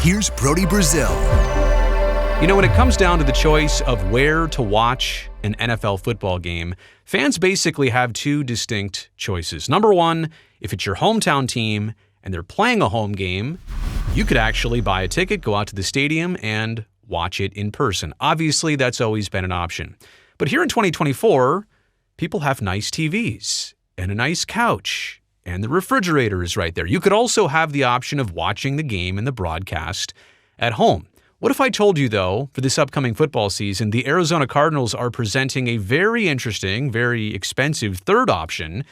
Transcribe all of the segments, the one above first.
here's Brody Brazil. You know, when it comes down to the choice of where to watch an NFL football game, fans basically have two distinct choices. Number one, if it's your hometown team and they're playing a home game, you could actually buy a ticket, go out to the stadium, and watch it in person. Obviously, that's always been an option. But here in 2024, people have nice TVs and a nice couch, and the refrigerator is right there. You could also have the option of watching the game and the broadcast at home. What if I told you, though, for this upcoming football season, the Arizona Cardinals are presenting a very interesting, very expensive third option?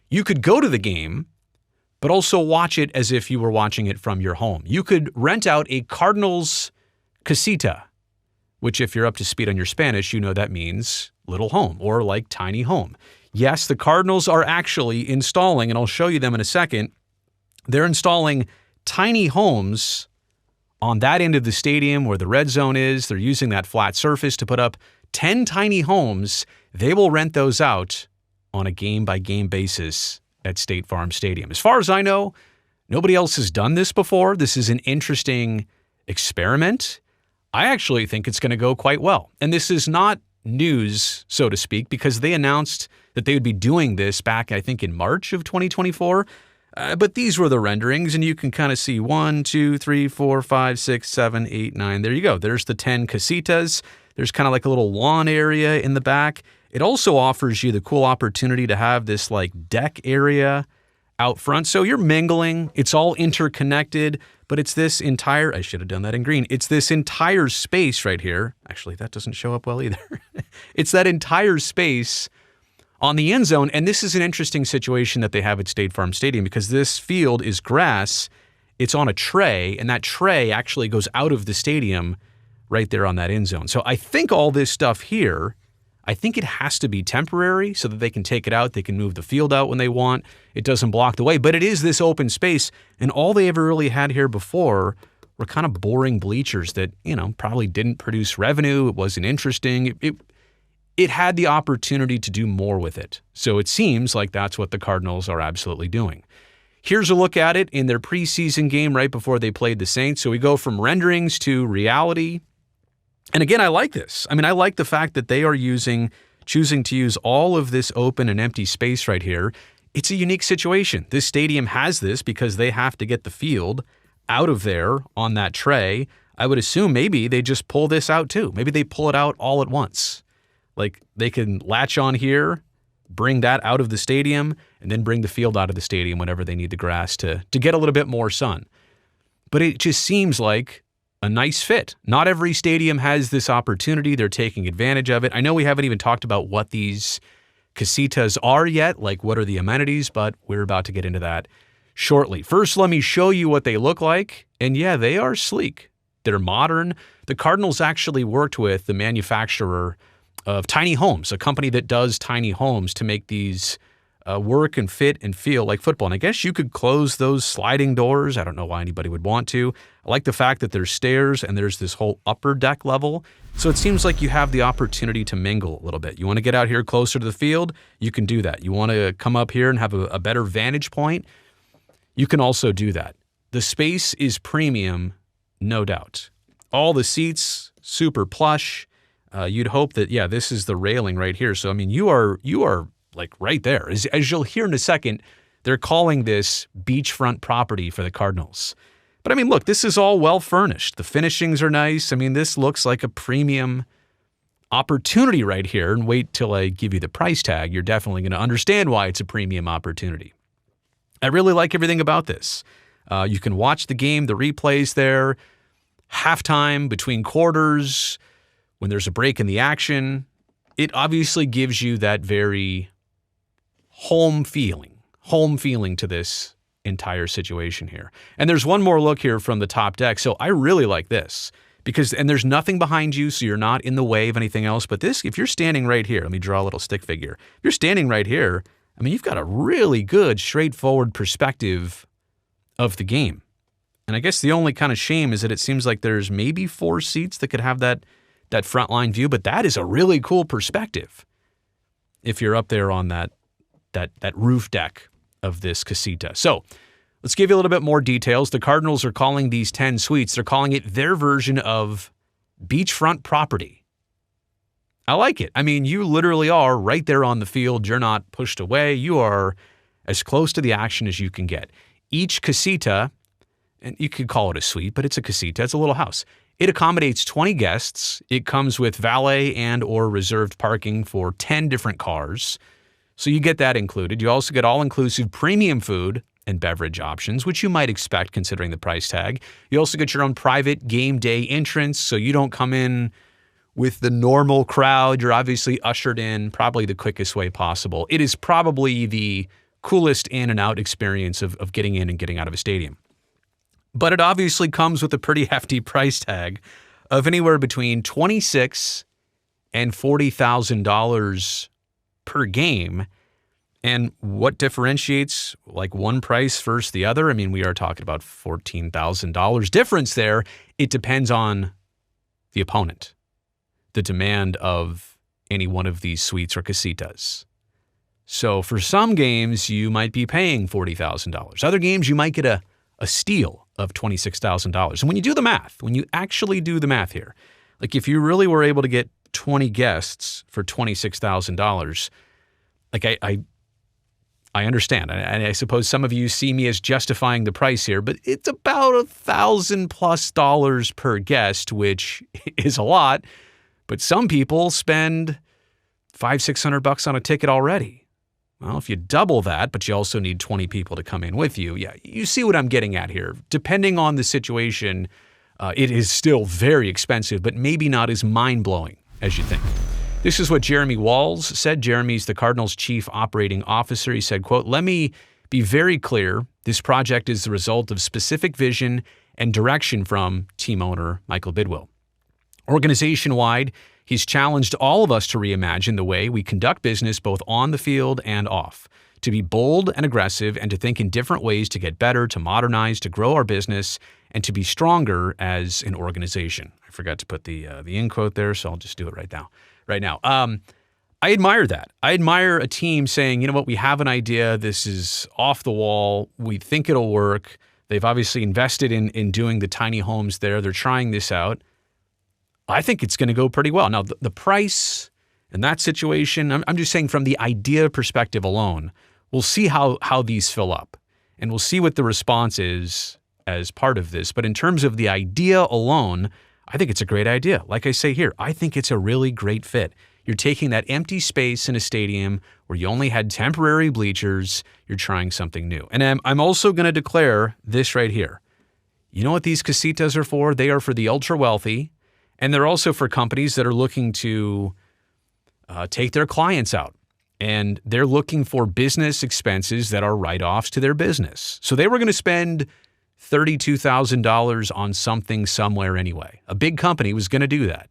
You could go to the game, but also watch it as if you were watching it from your home. You could rent out a Cardinals Casita, which if you're up to speed on your Spanish, you know that means little home or like tiny home. Yes, the Cardinals are actually installing, and I'll show you them in a second, they're installing tiny homes on that end of the stadium where the red zone is. They're using that flat surface to put up 10 tiny homes. They will rent those out on a game-by-game basis at State Farm Stadium. As far as I know, nobody else has done this before. This is an interesting experiment. I actually think it's going to go quite well. And this is not news, so to speak, because they announced that they would be doing this back, I think, in March of 2024. But these were the renderings, and you can kind of see 1, 2, 3, 4, 5, 6, 7, 8, 9. There you go. There's the 10 Casitas. There's kind of like a little lawn area in the back. It also offers you the cool opportunity to have this like deck area out front. So you're mingling. It's all interconnected, but it's this entire, I should have done that in green. It's this entire space right here. Actually, that doesn't show up well either. It's that entire space on the end zone, and this is an interesting situation that they have at State Farm Stadium because this field is grass. It's on a tray, and that tray actually goes out of the stadium right there on that end zone. So I think all this stuff here, I think it has to be temporary so that they can take it out. They can move the field out when they want. It doesn't block the way, but it is this open space, and all they ever really had here before were kind of boring bleachers that, probably didn't produce revenue. It wasn't interesting. It had the opportunity to do more with it. So it seems like that's what the Cardinals are absolutely doing. Here's a look at it in their preseason game right before they played the Saints. So we go from renderings to reality. And again, I like this. I like the fact that they are choosing to use all of this open and empty space right here. It's a unique situation. This stadium has this because they have to get the field out of there on that tray. I would assume maybe they just pull this out too. Maybe they pull it out all at once. Like they can latch on here, bring that out of the stadium, and then bring the field out of the stadium whenever they need the grass to get a little bit more sun. But it just seems like a nice fit. Not every stadium has this opportunity. They're taking advantage of it. I know we haven't even talked about what these Casitas are yet, like what are the amenities, but we're about to get into that shortly. First, let me show you what they look like. And yeah, they are sleek. They're modern. The Cardinals actually worked with the manufacturer of tiny homes, a company that does tiny homes to make these work and fit and feel like football. And I guess you could close those sliding doors. I don't know why anybody would want to. I like the fact that there's stairs and there's this whole upper deck level. So it seems like you have the opportunity to mingle a little bit. You want to get out here closer to the field, you can do that. You want to come up here and have a better vantage point, you can also do that. The space is premium, no doubt. All the seats, super plush. You'd hope that, this is the railing right here. So, you are like right there. As you'll hear in a second, they're calling this beachfront property for the Cardinals. But look, this is all well furnished. The finishings are nice. This looks like a premium opportunity right here. And wait till I give you the price tag. You're definitely going to understand why it's a premium opportunity. I really like everything about this. You can watch the game, the replays there, halftime, between quarters, when there's a break in the action. It obviously gives you that very home feeling to this entire situation here. And there's one more look here from the top deck. So I really like this and there's nothing behind you, so you're not in the way of anything else. But this, if you're standing right here, let me draw a little stick figure. If you're standing right here, you've got a really good, straightforward perspective of the game. And I guess the only kind of shame is that it seems like there's maybe 4 seats that could have that frontline view, but that is a really cool perspective if you're up there on that roof deck of this Casita. So Let's give you a little bit more details. The Cardinals are calling these 10 suites, they're calling it their version of beachfront property. I like it. I mean, you literally are right there on the field. You're not pushed away. You are as close to the action as you can get. Each casita, and you could call it a suite, but it's a casita. It's a little house. It accommodates 20 guests. It comes with valet and or reserved parking for 10 different cars. So you get that included. You also get all-inclusive premium food and beverage options, which you might expect considering the price tag. You also get your own private game day entrance, so you don't come in with the normal crowd. You're obviously ushered in probably the quickest way possible. It is probably the coolest in and out experience of getting in and getting out of a stadium. But it obviously comes with a pretty hefty price tag of anywhere between $26,000 and $40,000 per game. And what differentiates like one price versus the other? I mean, we are talking about $14,000 difference there. It depends on the opponent, the demand of any one of these suites or casitas. So for some games, you might be paying $40,000. Other games, you might get a steal of $26,000. And when you do the math, when you actually do the math here, like if you really were able to get 20 guests for $26,000, like I understand. And I suppose some of you see me as justifying the price here, but it's about $1,000+ per guest, which is a lot. But some people spend $500-$600 on a ticket already. Well, if you double that, but you also need 20 people to come in with you, yeah, you see what I'm getting at here. Depending on the situation, it is still very expensive, but maybe not as mind-blowing as you think. This is what Jeremy Walls said. Jeremy's the Cardinals' chief operating officer. He said, quote, "Let me be very clear. This project is the result of specific vision and direction from team owner Michael Bidwill. Organization-wide, he's challenged all of us to reimagine the way we conduct business both on the field and off, to be bold and aggressive and to think in different ways to get better, to modernize, to grow our business, and to be stronger as an organization." I forgot to put the end quote there, so I'll just do it right now. I admire that. I admire a team saying, you know what, we have an idea. This is off the wall. We think it'll work. They've obviously invested in doing the tiny homes there. They're trying this out. I think it's going to go pretty well. Now, the price in that situation, I'm just saying from the idea perspective alone, we'll see how these fill up. And we'll see what the response is as part of this. But in terms of the idea alone, I think it's a great idea. Like I say here, I think it's a really great fit. You're taking that empty space in a stadium where you only had temporary bleachers. You're trying something new. And I'm also going to declare this right here. You know what these casitas are for? They are for the ultra wealthy. And they're also for companies that are looking to take their clients out. And they're looking for business expenses that are write-offs to their business. So they were going to spend $32,000 on something somewhere anyway. A big company was going to do that.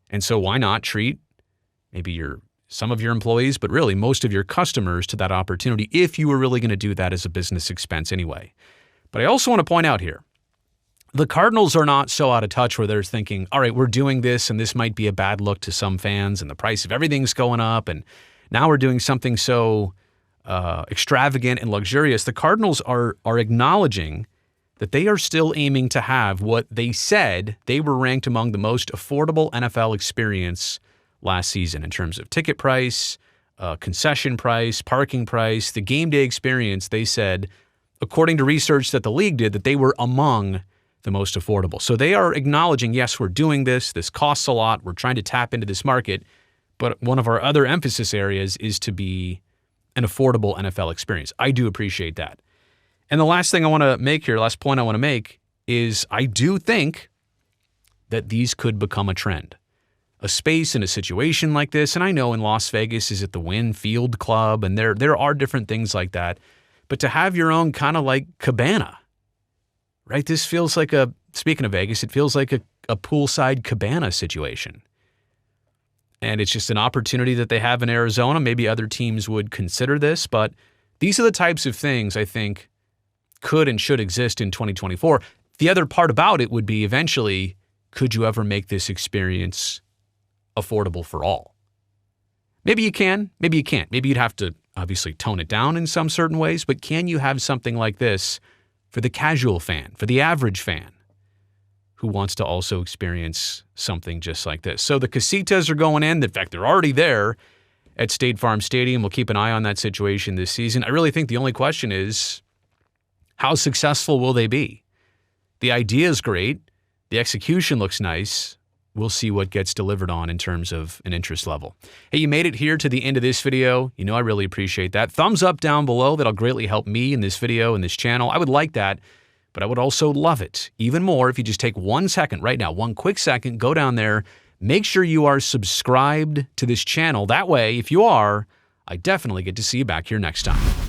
And so why not treat maybe some of your employees, but really most of your customers to that opportunity if you were really going to do that as a business expense anyway. But I also want to point out here, the Cardinals are not so out of touch where they're thinking, all right, we're doing this and this might be a bad look to some fans and the price of everything's going up and now we're doing something so extravagant and luxurious. The Cardinals are acknowledging that they are still aiming to have what they said they were ranked among the most affordable NFL experience last season in terms of ticket price, concession price, parking price, the game day experience. They said, according to research that the league did, that they were among the most affordable. So they are acknowledging, yes, we're doing this. This costs a lot. We're trying to tap into this market. But one of our other emphasis areas is to be an affordable NFL experience. I do appreciate that. And the last thing I want to make here, last point I want to make is I do think that these could become a trend. A space in a situation like this, and I know in Las Vegas is at the Wynn Field Club, and there are different things like that. But to have your own kind of like cabana, right? This feels like speaking of Vegas, it feels like a poolside cabana situation. And it's just an opportunity that they have in Arizona. Maybe other teams would consider this, but these are the types of things I think could and should exist in 2024. The other part about it would be eventually, could you ever make this experience affordable for all? Maybe you can, maybe you can't. Maybe you'd have to obviously tone it down in some certain ways, but can you have something like this for the casual fan, for the average fan who wants to also experience something just like this? So the Casitas are going in. In fact, they're already there at State Farm Stadium. We'll keep an eye on that situation this season. I really think the only question is, how successful will they be? The idea is great. The execution looks nice. We'll see what gets delivered on in terms of an interest level. Hey, you made it here to the end of this video. You know I really appreciate that. Thumbs up down below. That'll greatly help me in this video and this channel. I would like that, but I would also love it even more if you just take 1 second right now, one quick second, go down there, make sure you are subscribed to this channel. That way, if you are, I definitely get to see you back here next time.